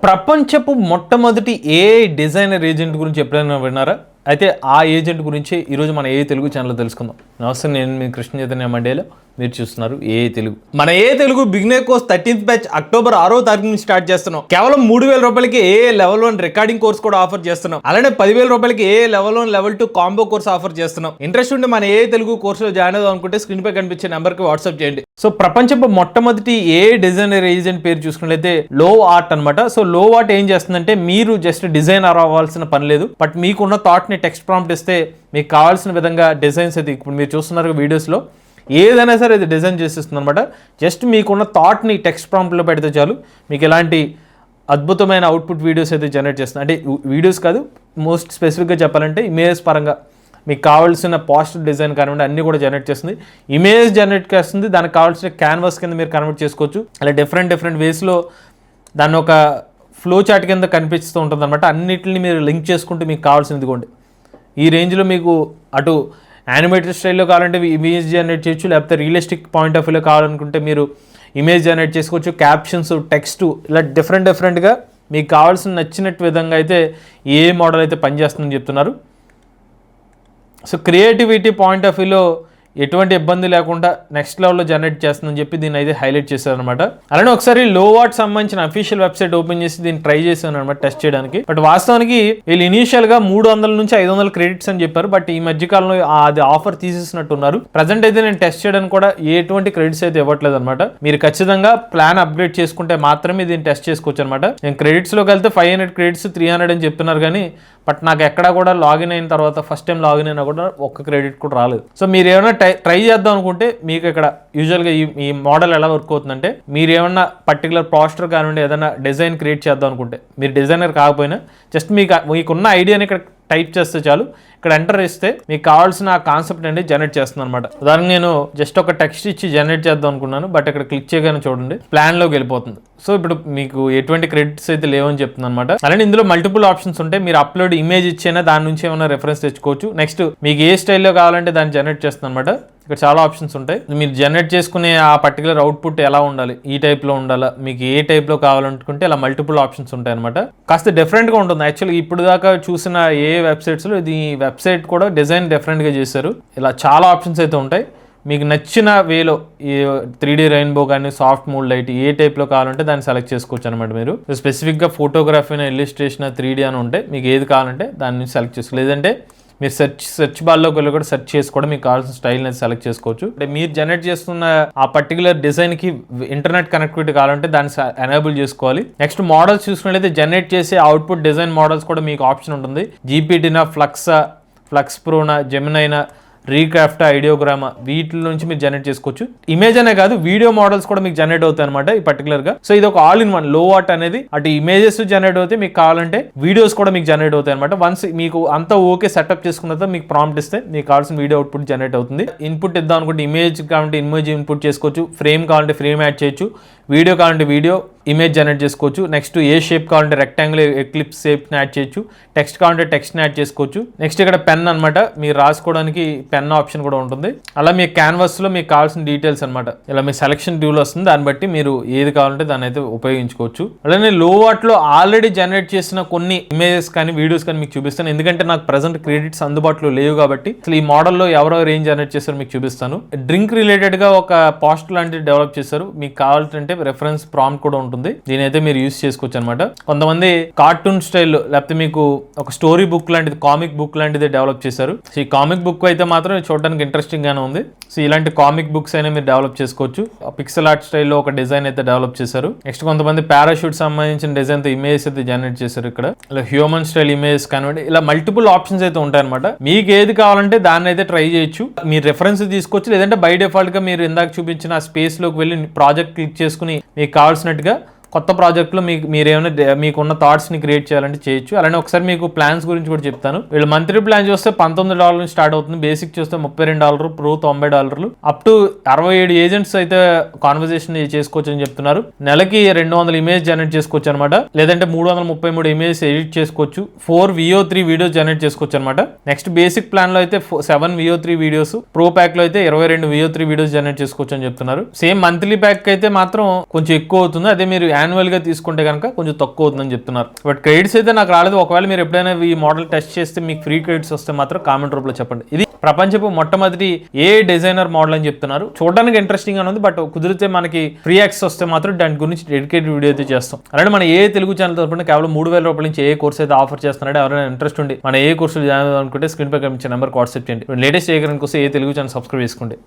ప్రపంచపు మొట్టమొదటి AI designer agent గురించి ఎప్పుడైనా విన్నారా? అయితే ఆ ఏజెంట్ గురించి ఈరోజు మన ఏఐ తెలుగు ఛానల్లో తెలుసుకుందాం. నమస్తే, నేను మీ కృష్ణ చైతన్య మండేలో, మీరు చూస్తున్నారు ఏఐ తెలుగు. మన AI Telugu beginner course 13th batch October 6వ తారీఖు నుంచి స్టార్ట్ చేస్తున్నాం. కేవలం 3,000 రూపాయలకి ఏఐ లెవెల్ 1 రికార్డింగ్ కోర్స్ కూడా ఆఫర్ చేస్తున్నాం. అలానే 10,000 రూపాయలకి AI level 1 level 2 combo course offer చేస్తున్నాం. ఇంట్రెస్ట్ ఉంటే మన ఏఐ తెలుగు కోర్సులో జాయిన్ అవుదాం అనుకుంటే స్క్రీన్ పై కనిపించే నెంబర్కి వాట్సాప్ చేయండి. సో ప్రపంచపు మొట్టమొదటి ఏఐ డిజైనర్ ఏజెంట్ పేరు చూసుకున్నట్లయితే లో ఆర్ట్ అనమాట. సో లో ఆర్ట్ ఏం చేస్తుందంటే, మీరు జస్ట్ డిజైనర్ అవ్వాల్సిన పని లేదు, బట్ మీకున్న థాట్ ని టెక్స్ట్ ప్రాంప్ట్ ఇస్తే మీకు కావాల్సిన విధంగా డిజైన్స్ అయితే ఇప్పుడు మీరు చూస్తున్నారు వీడియోస్లో ఏదైనా సరే అది డిజైన్ చేసేస్తుంది అనమాట. జస్ట్ మీకున్న థాట్ని టెక్స్ట్ ప్రాంప్ట్లో పెడితే చాలు మీకు ఎలాంటి అద్భుతమైన అవుట్పుట్ వీడియోస్ అయితే జనరేట్ చేస్తుంది. అంటే వీడియోస్ కాదు, మోస్ట్ స్పెసిఫిక్గా చెప్పాలంటే ఇమేజ్ పరంగా మీకు కావాల్సిన పోస్టర్ డిజైన్ కానివ్వండి అన్నీ కూడా జనరేట్ చేస్తుంది. ఇమేజ్ జనరేట్ చేస్తుంది, దానికి కావాల్సిన క్యాన్వాస్ కింద మీరు కన్వర్ట్ చేసుకోవచ్చు. అలా డిఫరెంట్ వేస్లో దాన్ని ఒక ఫ్లో చార్ట్ కింద కనిపిస్తూ ఉంటుంది అనమాట. అన్నిటిని మీరు లింక్ చేసుకుంటూ మీకు కావాల్సింది ఇదిగోండి ఈ రేంజ్లో మీకు అటు యానిమేటెడ్ స్టైల్లో కావాలంటే ఇమేజ్ జనరేట్ చేయొచ్చు, లేకపోతే రియలిస్టిక్ పాయింట్ ఆఫ్ వ్యూలో కావాలనుకుంటే మీరు ఇమేజ్ జనరేట్ చేసుకోవచ్చు. క్యాప్షన్స్, టెక్స్ట్, ఇలా డిఫరెంట్గా మీకు కావాల్సిన నచ్చినట్టు విధంగా అయితే ఏ మోడల్ అయితే పనిచేస్తుందని చెప్తున్నారు. సో క్రియేటివిటీ పాయింట్ ఆఫ్ వ్యూలో ఎటువంటి ఇబ్బంది లేకుండా నెక్స్ట్ లెవెల్లో జనరేట్ చేస్తుందని చెప్పి దీన్ని అయితే హైలైట్ చేశారనమాట. అలానే ఒకసారి లో వాట్ సంబంధించిన అఫీషియల్ వెబ్సైట్ ఓపెన్ చేసి దీన్ని ట్రై చేశాను అనమాట టెస్ట్ చేయడానికి. బట్ వాస్తవానికి వీళ్ళు ఇనీషియల్గా 300 నుంచి 500 క్రెడిట్స్ అని చెప్పారు. బట్ ఈ మధ్యకాలంలో అది ఆఫర్ తీసేసినట్టున్నారు. ప్రజెంట్ అయితే నేను టెస్ట్ చేయడానికి కూడా ఎటువంటి క్రెడిట్స్ అయితే ఇవ్వట్లేదు అనమాట. మీరు ఖచ్చితంగా ప్లాన్ అప్గ్రేడ్ చేసుకుంటే మాత్రమే దీన్ని టెస్ట్ చేసుకోవచ్చు అనమాట. నేను క్రెడిట్స్లోకి వెళ్తే 500 క్రెడిట్స్ 300 అని చెప్తున్నారు, కానీ బట్ నాకు ఎక్కడా కూడా లాగిన్ అయిన తర్వాత ఫస్ట్ టైం లాగిన్ అయినా కూడా ఒక్క క్రెడిట్ కూడా రాలేదు. సో మీరు ఏమైనా ట్రై చేద్దాం అనుకుంటే మీకు ఇక్కడ యూజువల్గా ఈ మోడల్ ఎలా వర్క్ అవుతుందంటే, మీరు ఏమన్నా పర్టికులర్ పోస్టర్ కానివ్వండి ఏదైనా డిజైన్ క్రియేట్ చేద్దాం అనుకుంటే, మీరు డిజైనర్ కాకపోయినా జస్ట్ మీకున్న ఐడియాని ఇక్కడ టైప్ చేస్తే చాలు. ఇక్కడ ఎంటర్ చేస్తే మీకు కావాల్సిన ఆ కాన్సెప్ట్ అనేది జనరేట్ చేస్తుంది అనమాట. దానికి నేను జస్ట్ ఒక టెక్స్ట్ ఇచ్చి జనరేట్ చేద్దాం అనుకున్నాను, బట్ ఇక్కడ క్లిక్ చేయగానే చూడండి ప్లాన్లోకి వెళ్ళిపోతుంది. సో ఇప్పుడు మీకు ఎటువంటి క్రెడిట్స్ అయితే లేవని చెప్తుంది అనమాట. అలానే ఇందులో మల్టిపుల్ ఆప్షన్స్ ఉంటాయి. మీరు అప్లోడ్ ఇమేజ్ ఇచ్చైనా దాని నుంచి ఏమైనా రెఫరెన్స్ తెచ్చుకోవచ్చు. నెక్స్ట్ మీకు ఏ స్టైల్లో కావాలంటే దాన్ని జనరేట్ చేస్తుంది అనమాట. ఇక్కడ చాలా ఆప్షన్స్ ఉంటాయి. మీరు జనరేట్ చేసుకునే ఆ పర్టికులర్ అవుట్పుట్ ఎలా ఉండాలి, ఈ టైప్లో ఉండాలా, మీకు ఏ టైప్లో కావాలనుకుంటే ఇలా మల్టిపుల్ ఆప్షన్స్ ఉంటాయి అనమాట. కాస్త డిఫరెంట్గా ఉంటుంది. యాక్చువల్గా ఇప్పుడు దాకా చూసిన ఏ వెబ్సైట్స్లో ఇది వెబ్సైట్ కూడా డిజైన్ డిఫరెంట్గా చేశారు. ఇలా చాలా ఆప్షన్స్ అయితే ఉంటాయి. మీకు నచ్చిన వేలో ఈ 3D రెయిన్బో కానీ సాఫ్ట్ మూడ్ లైట్ ఏ టైప్లో కావాలంటే దాన్ని సెలెక్ట్ చేసుకోవచ్చు అనమాట. మీరు స్పెసిఫిక్గా ఫోటోగ్రఫీ, ఇల్లిస్ట్రేషన్, 3D అని ఉంటే మీకు ఏది కావాలంటే దాన్ని నుంచి సెలెక్ట్ చేసుకోవచ్చు. లేదంటే మీరు సెర్చ్ బార్లోకి వెళ్ళి కూడా సెర్చ్ చేసి కూడా మీకు కావాల్సిన స్టైల్ అనేది సెలెక్ట్ చేసుకోవచ్చు. అంటే మీరు జనరేట్ చేస్తున్న ఆ పర్టికులర్ డిజైన్కి ఇంటర్నెట్ కనెక్టివిటీ కావాలంటే దాన్ని ఎనేబుల్ చేసుకోవాలి. నెక్స్ట్ మోడల్స్ చూసుకున్నట్లయితే జనరేట్ చేసే అవుట్పుట్ డిజైన్ మోడల్స్ కూడా మీకు ఆప్షన్ ఉంటుంది. జీపీటీనా, ఫ్లక్స్ ప్రోనా, జెమినైనా, రీక్రాఫ్ట్, ఐడియోగ్రామా, వీటి నుంచి మీరు జనరేట్ చేసుకోవచ్చు. ఇమేజ్ అనే కాదు, వీడియో మోడల్స్ కూడా మీకు జనరేట్ అవుతాయి అనమాట ఈ పర్టికులర్ గా. సో ఇది ఒక ఆల్ ఇన్ వన్. లో వాట్ అనేది అటు ఇమేజెస్ జనరేట్ అవుతాయి, మీకు కావాలంటే వీడియోస్ కూడా మీకు జనరేట్ అవుతాయి అనమాట. వన్స్ మీకు అంతా ఓకే సెటప్ చేసుకున్న తర్వాత మీకు ప్రాంప్ట్ ఇస్తే మీకు కావాల్సిన వీడియో అవుట్పుట్ జనరేట్ అవుతుంది. ఇన్పుట్ ఇద్దాం అనుకుంటే ఇమేజ్ కావాలంటే ఇమేజ్ ఇన్పుట్ చేసుకోవచ్చు, ఫ్రేమ్ కావాలంటే ఫ్రేమ్ యాడ్ చేయొచ్చు, వీడియో కావాలంటే వీడియో ఇమేజ్ జనరేట్ చేసుకోవచ్చు. నెక్స్ట్ ఏ షేప్ కావాలంటే రెక్టాంగిల్ ఎక్లిప్స్ షేప్ని యాడ్ చేయొచ్చు, టెక్స్ట్ కావాలంటే టెక్స్ట్ని యాడ్ చేసుకోవచ్చు. నెక్స్ట్ ఇక్కడ పెన్ అనమాట, మీరు రాసుకోవడానికి పెన్ ఆప్షన్ కూడా ఉంటుంది. అలా మీ క్యాన్వాస్లో మీకు కావాల్సిన డీటెయిల్స్ అనమాట ఇలా మీ సెలక్షన్ టూల్ వస్తుంది, దాన్ని బట్టి మీరు ఏది కావాలంటే దాన్ని అయితే ఉపయోగించుకోవచ్చు. అలానే లో వాట్లో ఆల్రెడీ జనరేట్ చేసిన కొన్ని ఇమేజెస్ కానీ వీడియోస్ కానీ మీకు చూపిస్తాను, ఎందుకంటే నాకు ప్రెసెంట్ క్రెడిట్స్ అందుబాటులో లేవు కాబట్టి. అసలు ఈ మోడల్లో ఎవరెవరు ఏం జనరేట్ చేస్తారో మీకు చూపిస్తాను. డ్రింక్ రిలేటెడ్గా ఒక పోస్టర్ లాంటిది డెవలప్ చేశారు. మీకు కావాలంటే రెఫరెన్స్ ప్రాంప్ట్ కూడా ఉంటుంది, దీని అయితే మీరు యూజ్ చేసుకోవచ్చు అనమాట. కొంతమంది కార్టూన్ స్టైల్ లేకపోతే మీకు ఒక స్టోరీ బుక్ లాంటిది, కామిక్ బుక్ లాంటిది డెవలప్ చేశారు. సో ఈ కామిక్ బుక్ అయితే మాత్రం చూడడానికి ఇంట్రెస్టింగ్ గానే ఉంది. సో ఇలాంటి కామిక్ బుక్స్ అయినా మీరు డెవలప్ చేసుకోవచ్చు. పిక్సెల్ ఆర్ట్ స్టైల్లో ఒక డిజైన్ అయితే డెవలప్ చేశారు. నెక్స్ట్ కొంతమంది పారాషూట్ సంబంధించిన డిజైన్ తో ఇమేజ్ అయితే జనరేట్ చేశారు. ఇక్కడ ఇలా హ్యూమన్ స్టైల్ ఇమేజ్ కానివ్వండి, ఇలా మల్టిపుల్ ఆప్షన్స్ అయితే ఉంటాయి అనమాట. మీకు ఏది కావాలంటే దాన్ని అయితే ట్రై చేయొచ్చు. మీరు రెఫరెన్స్ తీసుకోవచ్చు, లేదంటే బై డిఫాల్ట్ గా మీరు ఇందాక చూపించిన స్పేస్ లోకి వెళ్ళి ప్రాజెక్ట్ క్లిక్ చేసుకుని మీకు కావాల్సినట్టుగా కొత్త ప్రాజెక్ట్లో మీరేమైనా మీకున్న థాట్స్ని క్రియేట్ చేయాలంటే చేయొచ్చు. అలానే ఒకసారి మీకు ప్లాన్స్ గురించి కూడా చెప్తాను. వీళ్ళు మంత్లీ ప్లాన్ చూస్తే $19 నుంచి స్టార్ట్ అవుతుంది. బేసిక్ చూస్తే $32, ప్రో $90, అప్ టు 67 ఏజెంట్స్ అయితే కాన్వర్సేషన్ చేసుకోవచ్చు అని చెప్తున్నారు. నెలకి 200 ఇమేజ్ జనరేట్ చేసుకోవచ్చు అనమాట, లేదంటే 333 ఇమేజ్ ఎడిట్ చేసుకోవచ్చు. 4 VO3 వీడియోస్ జనరేట్ చేసుకోవచ్చు అనమాట. నెక్స్ట్ బేసిక్ ప్లాన్ లో అయితే 7 VO3 వీడియోస్, ప్రో ప్యాక్ లో అయితే 22 VO3 వీడియోస్ జనరేట్ చేసుకోవచ్చు అని చెప్తున్నారు. సేమ్ మంత్లీ ప్యాక్ అయితే మాత్రం కొంచెం ఎక్కువ అవుతుంది. అదే మీరు యాన్యువల్గా తీసుకుంటే కనుక కొంచెం తక్కువ అవుతుందని చెప్తున్నారు. బట్ క్రెడిట్స్ అయితే నాకు రాలేదు. ఒకవేళ మీరు ఎప్పుడైనా ఈ మోడల్ టెస్ట్ చేస్తే మీకు ఫ్రీ క్రెడిట్స్ వస్తే మాత్రం కామెంట్ రూపంలో చెప్పండి. ఇది ప్రపంచపు మొట్టమొదటి ఏ డిజైనర్ మోడల్ అని చెప్తున్నారు. చూడడానికి ఇంట్రెస్టింగ్ గా ఉంది, బట్ కుదిరితే మనకి ఫ్రీ యాక్సెస్ వస్తే మాత్రం దాని గురించి డెడికేటెడ్ వీడియో అయితే చేస్తాం. అలాగే మన ఏ తెలుగు ఛానల్ తరపున కేవలం 3,000 రూపాయల నుంచి ఏ కోర్స్ అయితే ఆఫర్ చేస్తున్నాడు. ఎవరైనా ఇంట్రెస్ట్ ఉండి మన ఏ కోర్సులు జాయిన్ అనుకుంటే స్క్రీన్ పై కనిపించే నెంబర్కి వాట్సాప్ చేయండి. లేటెస్ట్ ఏ కోసం ఏ తెలుగు ఛానల్ సబ్స్క్రైబ్ చేసుకోండి.